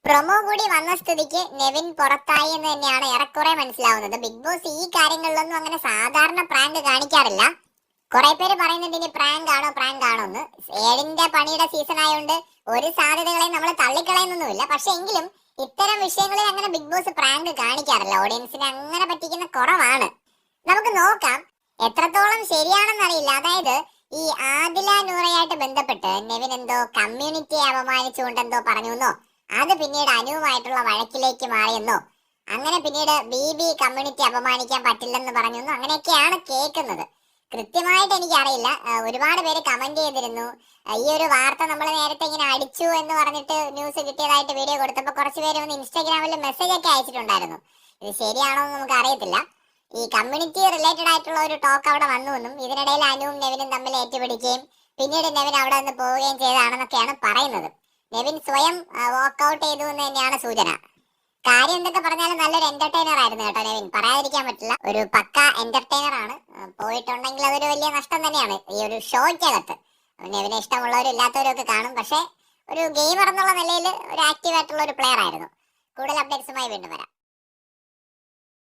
Promo കൂടി വന്ന സ്ഥിതിക്ക് നെവിൻ പുറത്തായി എന്ന് തന്നെയാണ് ഏറെക്കുറെ മനസ്സിലാവുന്നത്. ബിഗ് ബോസ് ഈ കാര്യങ്ങളിലൊന്നും അങ്ങനെ സാധാരണ പ്രാങ്ക് കാണിക്കാറില്ല. കുറെ പേര് പറയുന്നുണ്ട് ഇനി പ്രാങ്ക് ആണോ എന്ന്. ഏഴിന്റെ പണിയുടെ സീസൺ ആയതുകൊണ്ട് ഒരു സാധ്യതകളെയും നമ്മൾ തള്ളിക്കളയുന്നൊന്നുമില്ല. പക്ഷെ എങ്കിലും ഇത്തരം വിഷയങ്ങളിൽ അങ്ങനെ ബിഗ് ബോസ് പ്രാങ്ക് കാണിക്കാറില്ല. ഓഡിയൻസിനെ അങ്ങനെ പറ്റിക്കുന്ന കുറവാണ്. നമുക്ക് നോക്കാം എത്രത്തോളം ശരിയാണെന്നറിയില്ല. അതായത് ഈ ആദില നൂറയായിട്ട് ബന്ധപ്പെട്ട് നെവിൻ എന്തോ കമ്മ്യൂണിറ്റിയെ അപമാനിച്ചുകൊണ്ട് എന്തോ പറഞ്ഞു എന്നോ, അത് പിന്നീട് അനുവുമായിട്ടുള്ള വഴക്കിലേക്ക് മാറിയെന്നോ, അങ്ങനെ പിന്നീട് ബി കമ്മ്യൂണിറ്റി അപമാനിക്കാൻ പറ്റില്ലെന്ന് പറഞ്ഞെന്നോ അങ്ങനെയൊക്കെയാണ് കേൾക്കുന്നത്. കൃത്യമായിട്ട് എനിക്കറിയില്ല. ഒരുപാട് പേര് കമന്റ് ചെയ്തിരുന്നു. ഈ ഒരു വാർത്ത നമ്മൾ നേരത്തെ ഇങ്ങനെ അടിച്ചു എന്ന് പറഞ്ഞിട്ട് ന്യൂസ് കിട്ടിയതായിട്ട് വീഡിയോ കൊടുത്തപ്പോൾ കുറച്ച് പേര് ഒന്ന് ഇൻസ്റ്റാഗ്രാമിൽ മെസ്സേജ് ഒക്കെ അയച്ചിട്ടുണ്ടായിരുന്നു. ഇത് ശരിയാണോ എന്ന് നമുക്ക് അറിയത്തില്ല. ഈ കമ്മ്യൂണിറ്റി റിലേറ്റഡ് ആയിട്ടുള്ള ഒരു ടോക്ക് അവിടെ വന്നു എന്നും ഇതിനിടയിൽ അനുവും നെവിനും തമ്മിൽ ഏറ്റുപിടിക്കുകയും പിന്നീട് നെവിൻ അവിടെ നിന്ന് പോവുകയും ചെയ്തതാണെന്നൊക്കെയാണ് പറയുന്നത്. നെവിൻ സ്വയം വാക്കൗട്ട് ചെയ്തു എന്ന് തന്നെയാണ് സൂചന. കാര്യം എന്തൊക്കെ പറഞ്ഞാലും നല്ലൊരു എന്റർടൈനർ ആയിരുന്നു കേട്ടോ നെവിൻ, പറയാതിരിക്കാൻ പറ്റില്ല. ഒരു പക്ക എന്റർടൈനർ ആണ്. പോയിട്ടുണ്ടെങ്കിൽ അതൊരു വലിയ നഷ്ടം തന്നെയാണ് ഈ ഒരു ഷോയ്ക്കകത്ത്. നെവിനെ ഇഷ്ടമുള്ളവരും ഇല്ലാത്തവരും ഒക്കെ കാണും. പക്ഷെ ഒരു ഗെയിമർ എന്നുള്ള നിലയിൽ ഒരു ആക്റ്റീവ് ആയിട്ടുള്ള ഒരു പ്ലെയർ ആയിരുന്നു. കൂടുതൽ അപ്ഡേറ്റ്സുമായി വീണ്ടും വരാം.